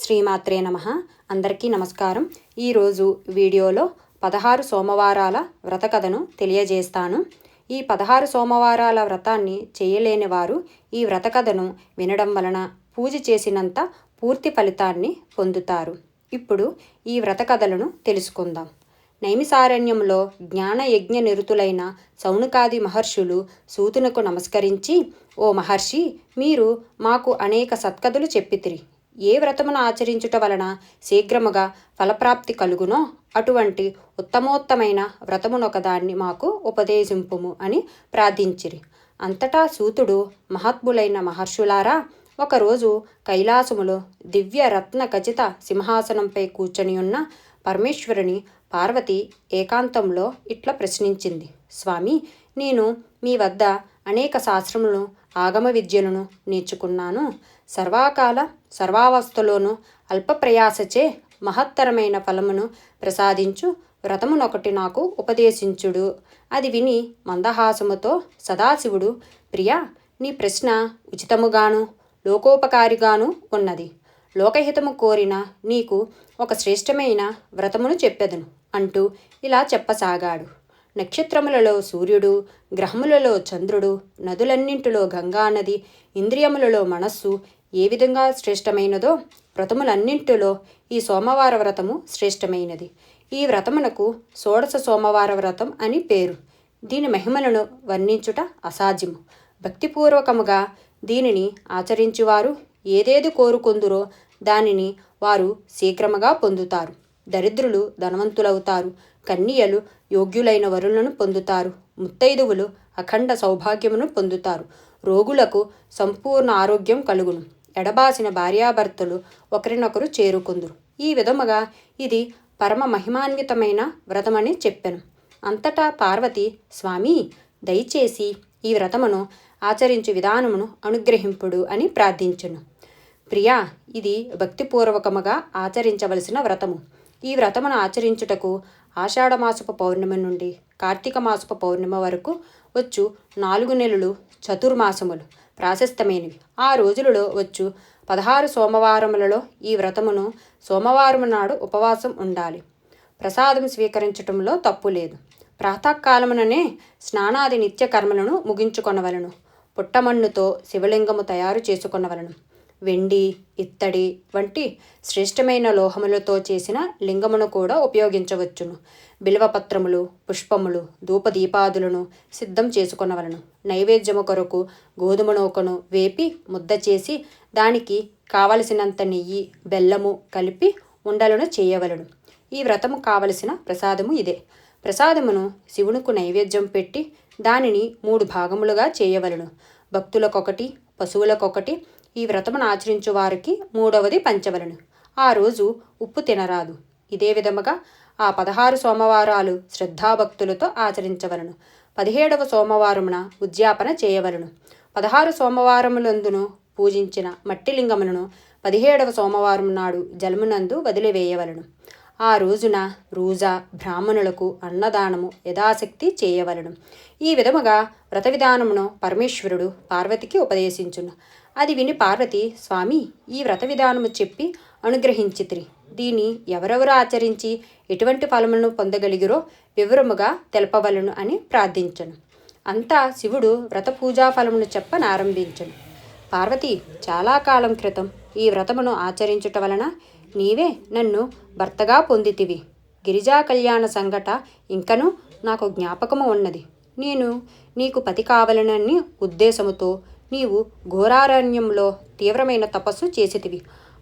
శ్రీమాత్రే నమః. అందరికీ నమస్కారం. ఈరోజు వీడియోలో 16 సోమవారాల వ్రత కథను తెలియజేస్తాను. ఈ 16 సోమవారాల వ్రతాన్ని చేయలేని వారు ఈ వ్రత కథను వినడం వలన పూజ చేసినంత పూర్తి ఫలితాన్ని పొందుతారు. ఇప్పుడు ఈ వ్రత కథలను తెలుసుకుందాం. నైమిసారణ్యంలో జ్ఞానయజ్ఞ నిరుతులైన సౌనకాది మహర్షులు సూతునకు నమస్కరించి, ఓ మహర్షి, మీరు మాకు అనేక సత్కథలు చెప్పితిరి. ఏ వ్రతమును ఆచరించుట వలన శీఘ్రముగా ఫలప్రాప్తి కలుగునో అటువంటి ఉత్తమోత్తమైన వ్రతమునొకదాన్ని మాకు ఉపదేశింపుము అని ప్రార్థించిరి. అంతటా సూతుడు, మహాత్ములైన మహర్షులారా, ఒకరోజు కైలాసములో దివ్య రత్న ఖచిత సింహాసనంపై కూర్చొని ఉన్న పరమేశ్వరుని పార్వతి ఏకాంతంలో ఇట్లా ప్రశ్నించింది. స్వామి, నేను మీ వద్ద అనేక శాస్త్రములను ఆగమ విద్యలను నేర్చుకున్నాను. సర్వకాల సర్వావస్థలోనూ అల్ప ప్రయాసచే మహత్తరమైన ఫలమును ప్రసాదించు వ్రతమునొకటి నాకు ఉపదేశించుడు. అది విని మందహాసముతో సదాశివుడు, ప్రియా, నీ ప్రశ్న ఉచితముగాను లోకోపకారిగాను ఉన్నది. లోకహితము కోరిన నీకు ఒక శ్రేష్టమైన వ్రతమును చెప్పెదను అంటూ ఇలా చెప్పసాగాడు. నక్షత్రములలో సూర్యుడు, గ్రహములలో చంద్రుడు, నదులన్నింటిలో గంగానది, ఇంద్రియములలో మనస్సు ఏ విధంగా శ్రేష్టమైనదో వ్రతములన్నింటిలో ఈ సోమవార వ్రతము శ్రేష్టమైనది. ఈ వ్రతమునకు షోడశ సోమవార వ్రతం అని పేరు. దీని మహిమలను వర్ణించుట అసాధ్యము. భక్తిపూర్వకముగా దీనిని ఆచరించువారు ఏదేది కోరుకొందురో దానిని వారు శీఘ్రముగా పొందుతారు. దరిద్రులు ధనవంతులవుతారు, కన్యలు యోగ్యులైన వరులను పొందుతారు, ముత్తైదువులు అఖండ సౌభాగ్యమును పొందుతారు, రోగులకు సంపూర్ణ ఆరోగ్యం కలుగును, ఎడబాసిన భార్యాభర్తలు ఒకరినొకరు చేరుకుందురు. ఈ విధముగా ఇది పరమ మహిమాన్వితమైన వ్రతమని చెప్పెను. అంతటా పార్వతి, స్వామి, దయచేసి ఈ వ్రతమును ఆచరించు విధానమును అనుగ్రహింపుడు అని ప్రార్థించును. ప్రియా, ఇది భక్తిపూర్వకముగా ఆచరించవలసిన వ్రతము. ఈ వ్రతమును ఆచరించుటకు ఆషాఢమాసపు పౌర్ణమి నుండి కార్తీక మాసపు పౌర్ణమి వరకు వచ్చు 4 నెలలు చతుర్మాసములు ప్రాశస్తమైనవి. ఆ రోజులలో వచ్చు 16 సోమవారములలో ఈ వ్రతమును సోమవారము నాడు ఉపవాసం ఉండాలి. ప్రసాదం స్వీకరించటంలో తప్పు లేదు. ప్రాతకాలముననే స్నానాది నిత్య కర్మలను ముగించుకొనవలను. పుట్టమన్నుతో శివలింగము తయారు చేసుకొనవలను. వెండి, ఇత్తడి వంటి శ్రేష్టమైన లోహములతో చేసిన లింగమును కూడా ఉపయోగించవచ్చును. బిల్వపత్రములు, పుష్పములు, ధూపదీపాదులను సిద్ధం చేసుకొనవలను. నైవేద్యము కొరకు గోధుమ నూకను వేపి ముద్ద చేసి దానికి కావలసినంత నెయ్యి, బెల్లము కలిపి ఉండలను చేయవలను. ఈ వ్రతము కావలసిన ప్రసాదము ఇదే. ప్రసాదమును శివునికి నైవేద్యం పెట్టి దానిని 3 భాగములుగా చేయవలను. భక్తులకొకటి, పశువులకొకటి, ఈ వ్రతమును ఆచరించు వారికి 3వది పంచవలను. ఆ రోజు ఉప్పు తినరాదు. ఇదే విధముగా ఆ 16 సోమవారాలు శ్రద్ధాభక్తులతో ఆచరించవలను. 17వ సోమవారమున ఉద్యాపన చేయవలను. 16 సోమవారములందును పూజించిన మట్టి లింగములను 17వ సోమవారం నాడు జలమునందు వదిలివేయవలను. ఆ రోజున రోజా బ్రాహ్మణులకు అన్నదానము యథాశక్తి చేయవలను. ఈ విధముగా వ్రత విధానమును పరమేశ్వరుడు పార్వతికి ఉపదేశించును. అది విని పార్వతి, స్వామి, ఈ వ్రత విధానము చెప్పి అనుగ్రహించితిరి. దీన్ని ఎవరెవరు ఆచరించి ఎటువంటి ఫలములను పొందగలిగిరో వివరముగా తెలపవలను అని ప్రార్థించను. అంతా శివుడు వ్రత పూజా ఫలమును చెప్పనారంభించను. పార్వతి, చాలా కాలం క్రితం ఈ వ్రతమును ఆచరించుట వలన నీవే నన్ను భర్తగా పొందితివి. గిరిజా కళ్యాణ సంఘట ఇంకనూ నాకు జ్ఞాపకము ఉన్నది. నేను నీకు పతి కావలనని ఉద్దేశముతో నీవు ఘోరారణ్యంలో తీవ్రమైన తపస్సు చేసితివి.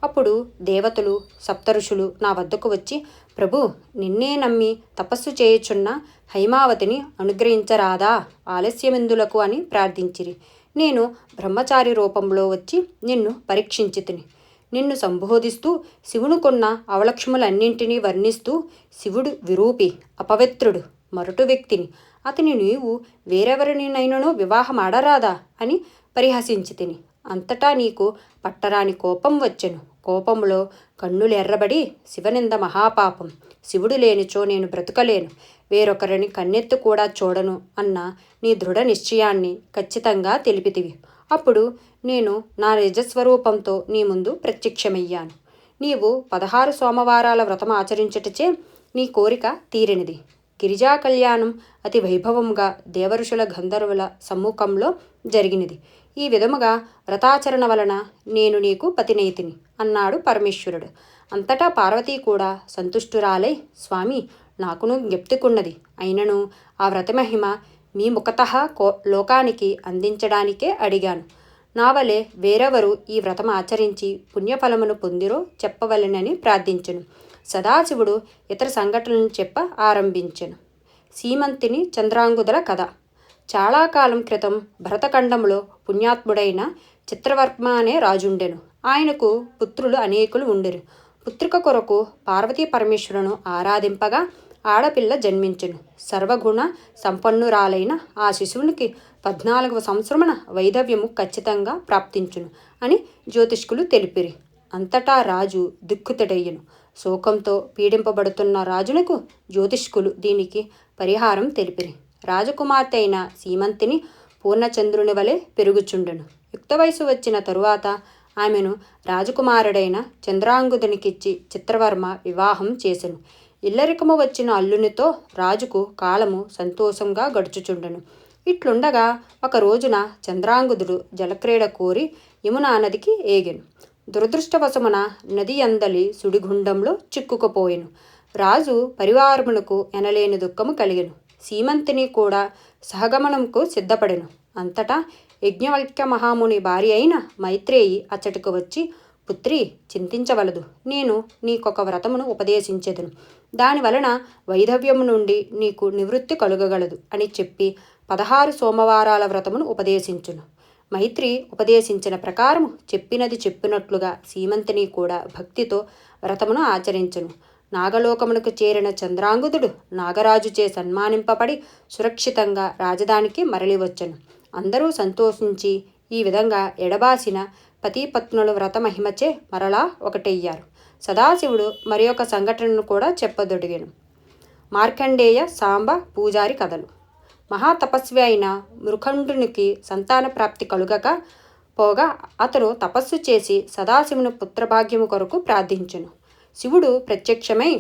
అప్పుడు దేవతలు, సప్తఋషులు నా వద్దకు వచ్చి, ప్రభు, నిన్నే నమ్మి తపస్సు చేయుచున్న హైమావతిని అనుగ్రహించరాదా, ఆలస్యమెందులకు అని ప్రార్థించిరి. నేను బ్రహ్మచారి రూపంలో వచ్చి నిన్ను పరీక్షించితిని. నిన్ను సంబోధిస్తూ శివునికున్న అవలక్షములన్నింటినీ వర్ణిస్తూ, శివుడు విరూపి, అపవిత్రుడు, మరటు వ్యక్తిని, అతని నీవు వేరెవరినైనను వివాహమాడరాదా అని పరిహసించి తిని. అంతటా నీకు పట్టరాని కోపం వచ్చెను. కోపంలో కన్నులు ఎర్రబడి, శివనింద మహాపాపం, శివుడు లేనిచో నేను బ్రతుకలేను, వేరొకరిని కన్నెత్తు కూడా చూడను అన్న నీ దృఢ నిశ్చయాన్ని ఖచ్చితంగా తెలిపితివి. అప్పుడు నేను నా నిజస్వరూపంతో నీ ముందు ప్రత్యక్షమయ్యాను. నీవు 16 సోమవారాల వ్రతం ఆచరించుటచే నీ కోరిక తీరినది. గిరిజా కళ్యాణం అతి వైభవముగా దేవఋషుల గంధర్వుల సమ్ముఖంలో జరిగినది. ఈ విధముగా వ్రతాచరణ వలన నేను నీకు పతినైతిని అన్నాడు పరమేశ్వరుడు. అంతటా పార్వతీ కూడా సంతుష్టురాలై, స్వామి, నాకును జ్ఞప్తికున్నది. అయినను ఆ వ్రతమహిమ మీ ముఖతః లోకానికి అందించడానికే అడిగాను. నా వలె వేరెవరు ఈ వ్రతం ఆచరించి పుణ్యఫలమును పొందిరో చెప్పవలెనని ప్రార్థించెను. సదాశివుడు ఇతర సంఘటనలను చెప్ప ఆరంభించెను. సీమంతిని చంద్రాంగుదుల కథ. చాలా కాలం క్రితం భరతఖండంలో పుణ్యాత్ముడైన చిత్రవర్మ అనే రాజుండెను. ఆయనకు పుత్రులు అనేకులు ఉండెరు. పుత్రిక కొరకు పార్వతీ పరమేశ్వరును ఆరాధింపగా ఆడపిల్ల జన్మించెను. సర్వగుణ సంపన్నురాలైన ఆ శిశువునికి 14వ సంవత్సరమున వైధవ్యము ఖచ్చితంగా ప్రాప్తించును అని జ్యోతిష్కులు తెలిపిరి. అంతటా రాజు దుఃఖితుడయ్యను. శోకంతో పీడింపబడుతున్న రాజునకు జ్యోతిష్కులు దీనికి పరిహారం తెలిపిరి. రాజకుమార్తె అయిన సీమంతిని పూర్ణచంద్రుని వలె పెరుగుచుండెను. యుక్త వయసు వచ్చిన తరువాత ఆమెను రాజకుమారుడైన చంద్రాంగుదునికిచ్చి చిత్రవర్మ వివాహం చేసెను. ఇల్లరికము వచ్చిన అల్లునితో రాజుకు కాలము సంతోషంగా గడుచుచుండెను. ఇట్లుండగా ఒక రోజున చంద్రాంగుదుడు జలక్రీడ కోరి యమునా నదికి ఏగెను. దురదృష్టవశమున నది అందలి సుడిగుండంలో చిక్కుకుపోయెను. రాజు పరివారమునకు ఎనలేని దుఃఖము కలిగెను. సీమంతిని కూడా సహగమనంకు సిద్ధపడెను. అంతటా యజ్ఞవల్క్య మహాముని భార్య అయిన మైత్రేయి అచ్చటికి వచ్చి, పుత్రి, చింతించవలదు. నేను నీకొక వ్రతమును ఉపదేశించెదను. దానివలన వైధవ్యము నుండి నీకు నివృత్తి కలుగగలదు అని చెప్పి 16 సోమవారాల వ్రతమును ఉపదేశించును. మైత్రి ఉపదేశించిన ప్రకారము చెప్పినది చెప్పినట్లుగా సీమంతిని కూడా భక్తితో వ్రతమును ఆచరించును. నాగలోకమునకు చేరిన చంద్రాంగుదుడు నాగరాజుచే సన్మానింపబడి సురక్షితంగా రాజధానికి మరలివచ్చెను. అందరూ సంతోషించి ఈ విధంగా ఎడబాసిన పతిపత్నుల వ్రత మహిమచే మరలా ఒకటయ్యారు. సదాశివుడు మరి ఒక సంఘటనను కూడా చెప్పదొడిగాను. మార్కండేయ సాంబ పూజారి కథలు. మహాతపస్వి అయిన మృఖండునికి సంతాన ప్రాప్తి కలుగక పోగా అతను తపస్సు చేసి సదాశివుని పుత్రభాగ్యము కొరకు ప్రార్థించెను. శివుడు ప్రత్యక్షమై,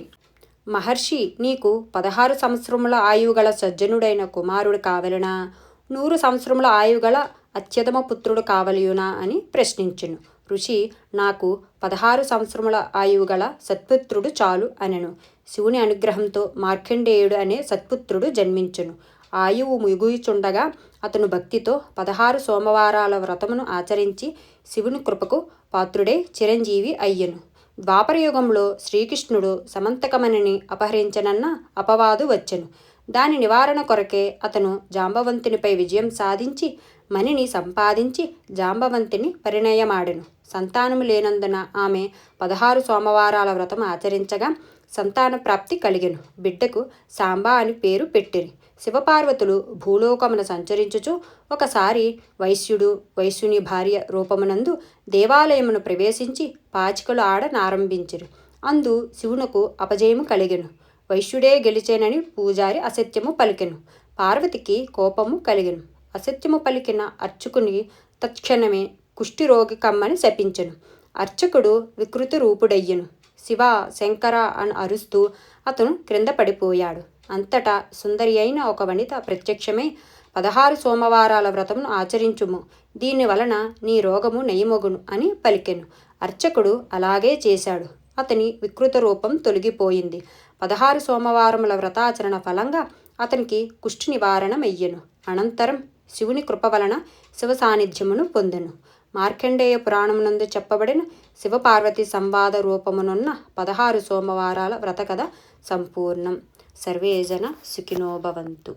మహర్షి, నీకు 16 సంవత్సరముల ఆయువుగల సజ్జనుడైన కుమారుడు కావలనా, 100 సంవత్సరముల ఆయువుగల అత్యధమ పుత్రుడు కావలియునా అని ప్రశ్నించెను. ఋషి, నాకు 16 సంవత్సరముల ఆయువుగల సత్పుత్రుడు చాలు అనెను. శివుని అనుగ్రహంతో మార్కండేయుడు అనే సత్పుత్రుడు జన్మించెను. ఆయువు ముగుచుండగా అతను భక్తితో 16 సోమవారాల వ్రతమును ఆచరించి శివుని కృపకు పాత్రుడై చిరంజీవి అయ్యెను. ద్వాపరయుగంలో శ్రీకృష్ణుడు సమంతకమణిని అపహరించనన్న అపవాదు వచ్చెను. దాని నివారణ కొరకే అతను జాంబవంతునిపై విజయం సాధించి మణిని సంపాదించి జాంబవంతిని పరిణయమాడెను. సంతానము లేనందున ఆమె 16 సోమవారాల వ్రతం ఆచరించగా సంతాన ప్రాప్తి కలిగెను. బిడ్డకు సాంబా అని పేరు పెట్టిరి. శివపార్వతులు భూలోకమున సంచరించుచు ఒకసారి వైశ్యుడు వైశ్యుని భార్య రూపమునందు దేవాలయమును ప్రవేశించి పాచికలు ఆడనారంభించిరి. అందు శివునకు అపజయము కలిగెను. వైశ్యుడే గెలిచేనని పూజారి అసత్యము పలికెను. పార్వతికి కోపము కలిగెను. అసత్యము పలికిన అర్చకుని తత్క్షణమే కుష్ఠిరోగి కమ్మని శపించెను. అర్చకుడు వికృతి రూపుడయ్యెను. శివ, శంకర అని అరుస్తూ అతను క్రింద పడిపోయాడు. అంతటా సుందరి అయిన ఒక వనిత ప్రత్యక్షమై, 16 సోమవారాల వ్రతమును ఆచరించుము, దీని వలన నీ రోగము నయమొగును అని పలికెను. అర్చకుడు అలాగే చేశాడు. అతని వికృత రూపం తొలగిపోయింది. 16 సోమవారముల వ్రతాచరణ ఫలంగా అతనికి కుష్ఠ నివారణమయ్యెను. అనంతరం శివుని కృప వలన శివ సాన్నిధ్యమును పొందెను. మార్కండేయ పురాణమునందు చెప్పబడిన శివపార్వతి సంవాద రూపమునున్న 16 సోమవారాల వ్రత కథ సంపూర్ణం. సర్వే జన సుఖినో భవంతు.